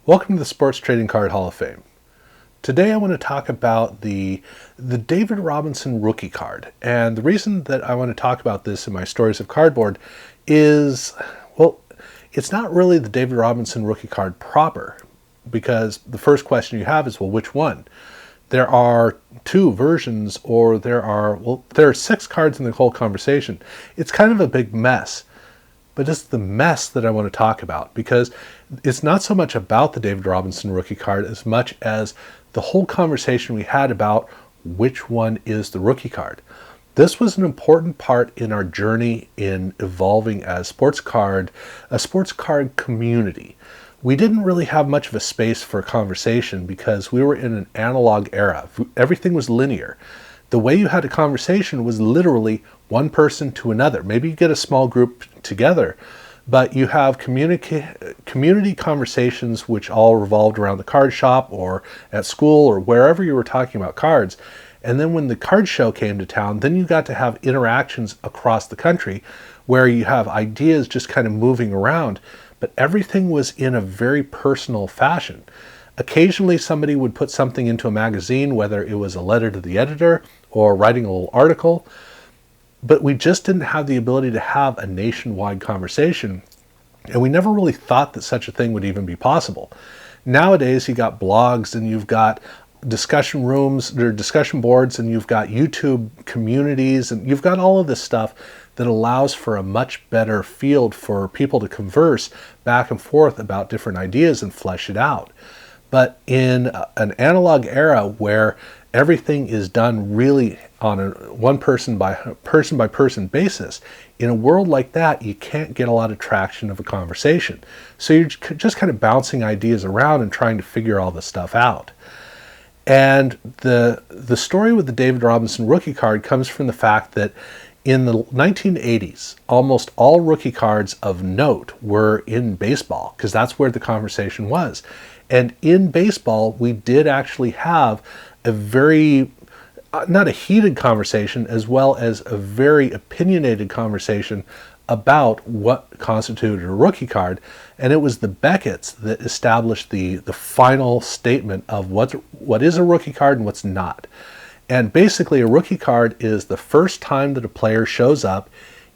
Welcome to the Sports Trading Card Hall of Fame. Today I want to talk about the David Robinson rookie card. And the reason that I want to talk about this in my Stories of Cardboard is, well, it's not really the David Robinson rookie card proper, because the first question you have is, well, which one? There are two versions, or there are 6 cards in the whole conversation. It's kind of a big mess. But it's the mess that I want to talk about, because it's not so much about the David Robinson rookie card as much as the whole conversation we had about which one is the rookie card. This was an important part in our journey in evolving as a sports card community. We didn't really have much of a space for a conversation because we were in an analog era. Everything was linear. The way you had a conversation was literally one person to another. Maybe you get a small group together, but you have community conversations which all revolved around the card shop or at school or wherever you were talking about cards. And then when the card show came to town, then you got to have interactions across the country where you have ideas just kind of moving around, but everything was in a very personal fashion. Occasionally somebody would put something into a magazine, whether it was a letter to the editor or writing a little article, but we just didn't have the ability to have a nationwide conversation, and we never really thought that such a thing would even be possible. Nowadays you got blogs, and you've got discussion rooms, or discussion boards, and you've got YouTube communities, and you've got all of this stuff that allows for a much better field for people to converse back and forth about different ideas and flesh it out. But in an analog era where everything is done really on a one person by person basis, in a world like that, you can't get a lot of traction of a conversation. So you're just kind of bouncing ideas around and trying to figure all this stuff out. And the story with the David Robinson rookie card comes from the fact that in the 1980s, almost all rookie cards of note were in baseball, because that's where the conversation was. And in baseball, we did actually have a very, not a heated conversation, as well as a very opinionated conversation about what constituted a rookie card. And it was the Beckett's that established the final statement of what is a rookie card and what's not. And basically, a rookie card is the first time that a player shows up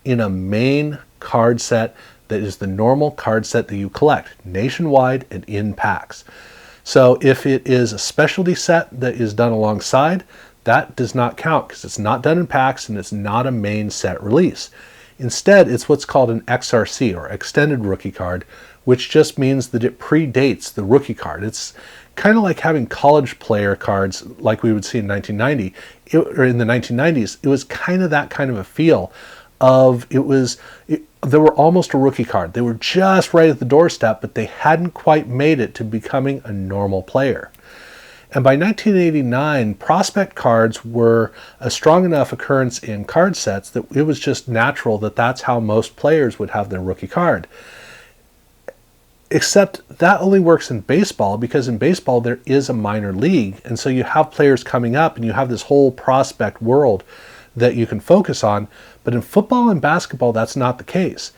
in a main card set that is the normal card set that you collect nationwide and in packs. So if it is a specialty set that is done alongside, that does not count because it's not done in packs and it's not a main set release. Instead, it's what's called an XRC, or extended rookie card, which just means that it predates the rookie card. It's kind of like having college player cards like we would see in 1990, or in the 1990s. It was kind of that kind of a feel of they were almost a rookie card. They were just right at the doorstep, but they hadn't quite made it to becoming a normal player. And by 1989, prospect cards were a strong enough occurrence in card sets that it was just natural that that's how most players would have their rookie card. Except that only works in baseball, because in baseball there is a minor league, and so you have players coming up and you have this whole prospect world that you can focus on. But in football and basketball, that's not the case.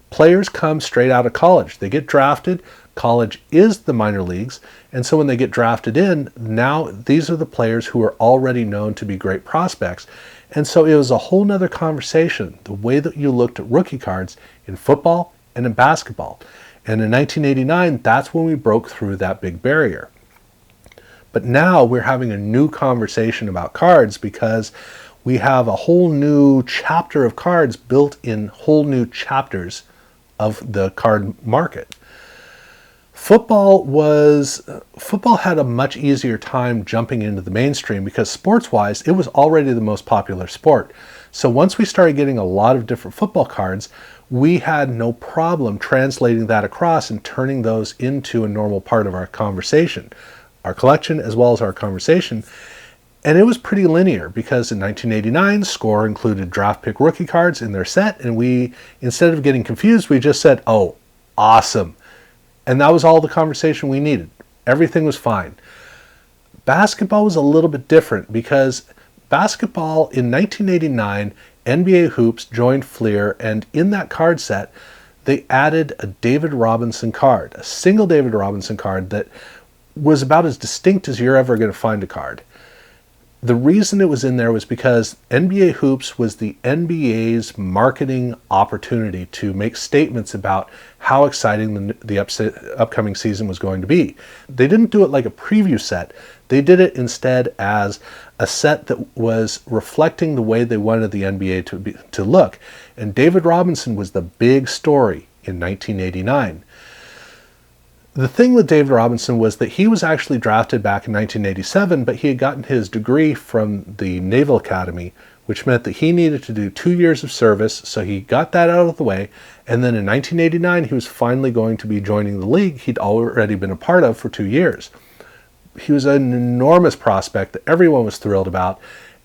Players come straight out of college. They get drafted. College is the minor leagues, and so when they get drafted in, now these are the players who are already known to be great prospects. And so it was a whole nother conversation, the way that you looked at rookie cards in football and in basketball. And in 1989, that's when we broke through that big barrier. But now we're having a new conversation about cards, because we have a whole new chapter of cards built in whole new chapters of the card market. Football had a much easier time jumping into the mainstream because sports-wise, it was already the most popular sport. So once we started getting a lot of different football cards, we had no problem translating that across and turning those into a normal part of our conversation, our collection as well as our conversation. And it was pretty linear, because in 1989, Score included draft pick rookie cards in their set, and we, instead of getting confused, we just said, oh, awesome. And that was all the conversation we needed. Everything was fine. Basketball was a little bit different, because basketball in 1989, NBA Hoops joined Fleer, and in that card set, they added a David Robinson card, a single David Robinson card that was about as distinct as you're ever going to find a card. The reason it was in there was because NBA Hoops was the NBA's marketing opportunity to make statements about how exciting the upcoming season was going to be. They didn't do it like a preview set. They did it instead as a set that was reflecting the way they wanted the NBA to look. And David Robinson was the big story in 1989. The thing with David Robinson was that he was actually drafted back in 1987, but he had gotten his degree from the Naval Academy, which meant that he needed to do 2 years of service, so he got that out of the way, and then in 1989 he was finally going to be joining the league he'd already been a part of for 2 years. He was an enormous prospect that everyone was thrilled about,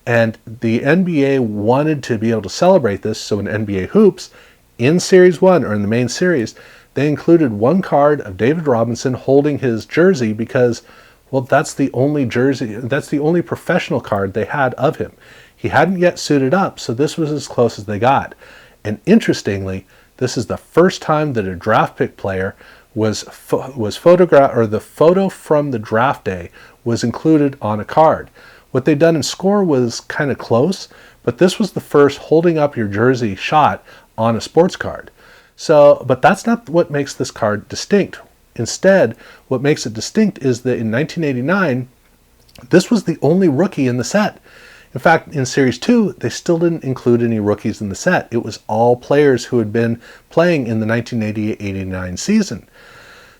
and the NBA wanted to be able to celebrate this, so in NBA Hoops, in Series 1, or in the main series, they included one card of David Robinson holding his jersey because, well, that's the only professional card they had of him. He hadn't yet suited up, so this was as close as they got. And interestingly, this is the first time that a draft pick player was photographed, or the photo from the draft day was included on a card. What they'd done in Score was kind of close, but this was the first holding up your jersey shot on a sports card. So, but that's not what makes this card distinct. Instead, what makes it distinct is that in 1989, this was the only rookie in the set. In fact, in Series 2, they still didn't include any rookies in the set. It was all players who had been playing in the 1988-89 season.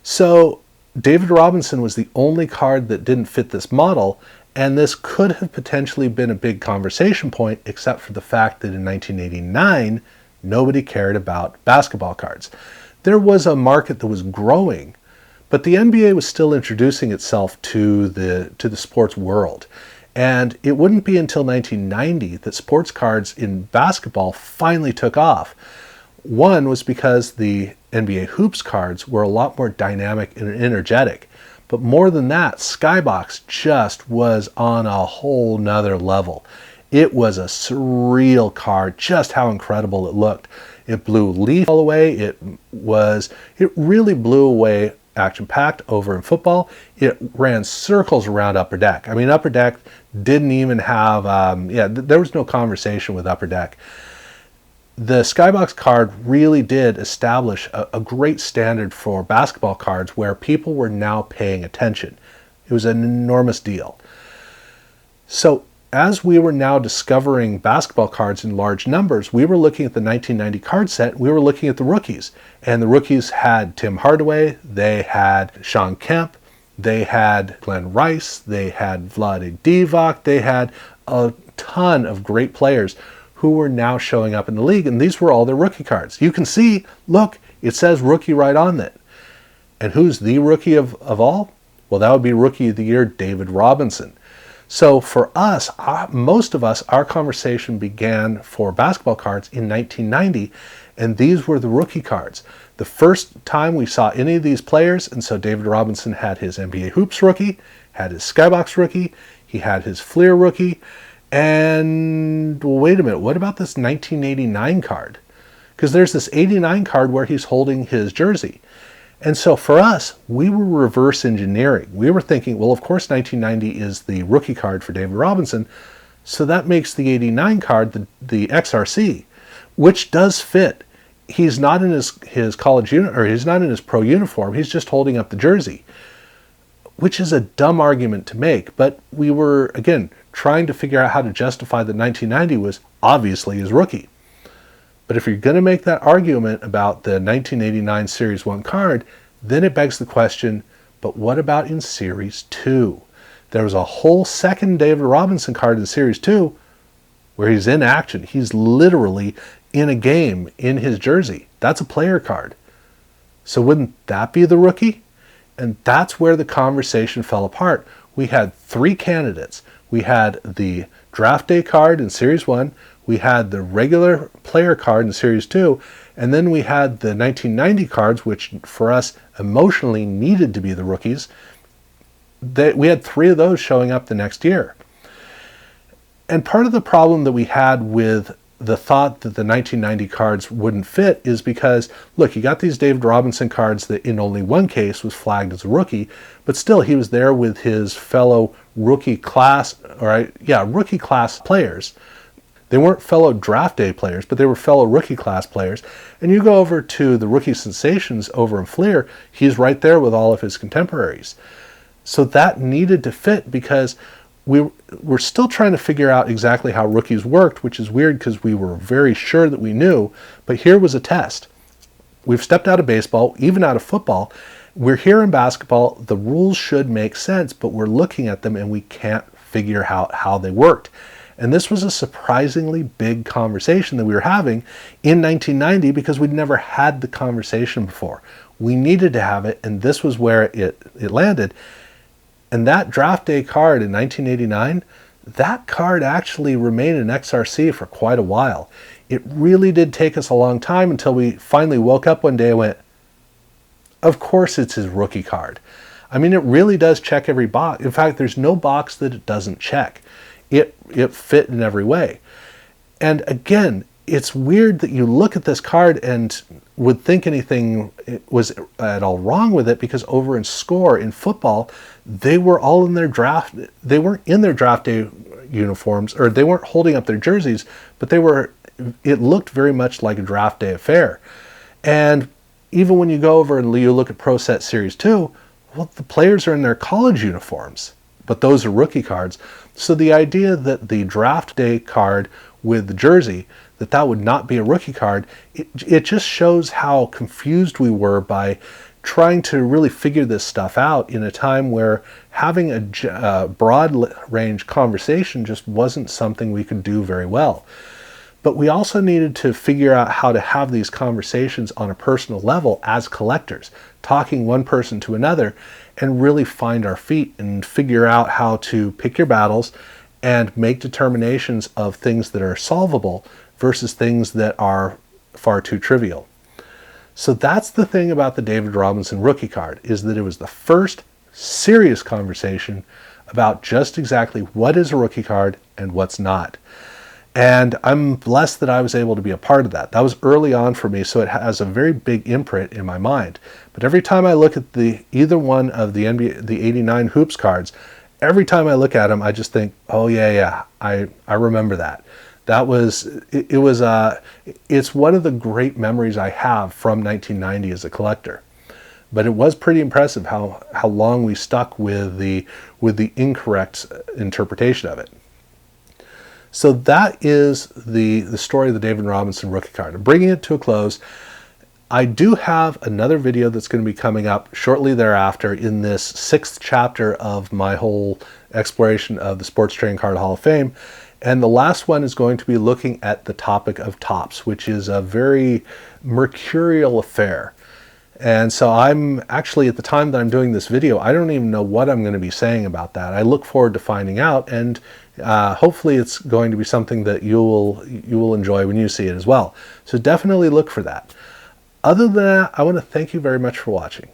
So, David Robinson was the only card that didn't fit this model, and this could have potentially been a big conversation point, except for the fact that in 1989, nobody cared about basketball cards. There was a market that was growing, but the NBA was still introducing itself to the sports world. And it wouldn't be until 1990 that sports cards in basketball finally took off. One was because the NBA Hoops cards were a lot more dynamic and energetic. But more than that, Skybox just was on a whole nother level. It was a surreal card, just how incredible it looked. It blew Leaf all away. It really blew away Action Packed over in football. It ran circles around Upper Deck. I mean, Upper Deck didn't even have, there was no conversation with Upper Deck. The Skybox card really did establish a great standard for basketball cards where people were now paying attention. It was an enormous deal. So, as we were now discovering basketball cards in large numbers, we were looking at the 1990 card set, we were looking at the rookies. And the rookies had Tim Hardaway, they had Sean Kemp, they had Glenn Rice, they had Vlade Divac, they had a ton of great players who were now showing up in the league, and these were all their rookie cards. You can see, look, it says rookie right on it. And who's the rookie of all? Well, that would be Rookie of the Year, David Robinson. So for us, most of us, our conversation began for basketball cards in 1990, and these were the rookie cards. The first time we saw any of these players, and so David Robinson had his NBA Hoops rookie, had his Skybox rookie, he had his Fleer rookie, and well, wait a minute, what about this 1989 card? Because there's this 89 card where he's holding his jersey. And so for us, we were reverse engineering. We were thinking, well, of course 1990 is the rookie card for David Robinson, so that makes the 89 card the XRC, which does fit. He's not in his college or he's not in his pro uniform, he's just holding up the jersey, which is a dumb argument to make, but we were, again, trying to figure out how to justify that 1990 was obviously his rookie. But if you're going to make that argument about the 1989 Series 1 card, then it begs the question, but what about in Series 2? There was a whole second David Robinson card in Series 2 where he's in action. He's literally in a game in his jersey. That's a player card. So wouldn't that be the rookie? And that's where the conversation fell apart. We had three candidates. We had the draft day card in Series 1, we had the regular player card in Series 2, and then we had the 1990 cards, which for us emotionally needed to be the rookies. We had three of those showing up the next year. And part of the problem that we had with the thought that the 1990 cards wouldn't fit is because, look, you got these David Robinson cards that in only one case was flagged as a rookie, but still he was there with his fellow rookie class players. They weren't fellow draft day players, but they were fellow rookie class players. And you go over to the rookie sensations over in Fleer, he's right there with all of his contemporaries. So that needed to fit because we're still trying to figure out exactly how rookies worked, which is weird because we were very sure that we knew, but here was a test. We've stepped out of baseball, even out of football. We're here in basketball. The rules should make sense, but we're looking at them and we can't figure out how they worked. And this was a surprisingly big conversation that we were having in 1990 because we'd never had the conversation before. We needed to have it, and this was where it landed. And that draft day card in 1989, that card actually remained in XRC for quite a while. It really did take us a long time until we finally woke up one day and went, of course it's his rookie card. I mean, it really does check every box. In fact, there's no box that it doesn't check. It fit in every way. And again, it's weird that you look at this card and would think anything was at all wrong with it because over in Score in football, they were all in their draft. They weren't in their draft day uniforms, or they weren't holding up their jerseys, but it looked very much like a draft day affair. And even when you go over and you look at Pro Set Series 2, well, the players are in their college uniforms, but those are rookie cards. So the idea that the draft day card with the jersey, that would not be a rookie card, it just shows how confused we were by trying to really figure this stuff out in a time where having a broad range conversation just wasn't something we could do very well. But we also needed to figure out how to have these conversations on a personal level as collectors, talking one person to another, and really find our feet and figure out how to pick your battles and make determinations of things that are solvable versus things that are far too trivial. So that's the thing about the David Robinson rookie card, is that it was the first serious conversation about just exactly what is a rookie card and what's not. And I'm blessed that I was able to be a part of that. That was early on for me, so it has a very big imprint in my mind. But every time I look at either one of the NBA, the 89 Hoops cards, every time I look at them, I just think, oh yeah, I remember that. It's one of the great memories I have from 1990 as a collector. But it was pretty impressive how long we stuck with the incorrect interpretation of it. So that is the story of the David Robinson rookie card. I'm bringing it to a close. I do have another video that's going to be coming up shortly thereafter in this 6th chapter of my whole exploration of the Sports Trading Card Hall of Fame. And the last one is going to be looking at the topic of tops, which is a very mercurial affair. And so I'm actually, at the time that I'm doing this video, I don't even know what I'm going to be saying about that. I look forward to finding out, and hopefully it's going to be something that you will enjoy when you see it as well. So definitely look for that. Other than that, I want to thank you very much for watching.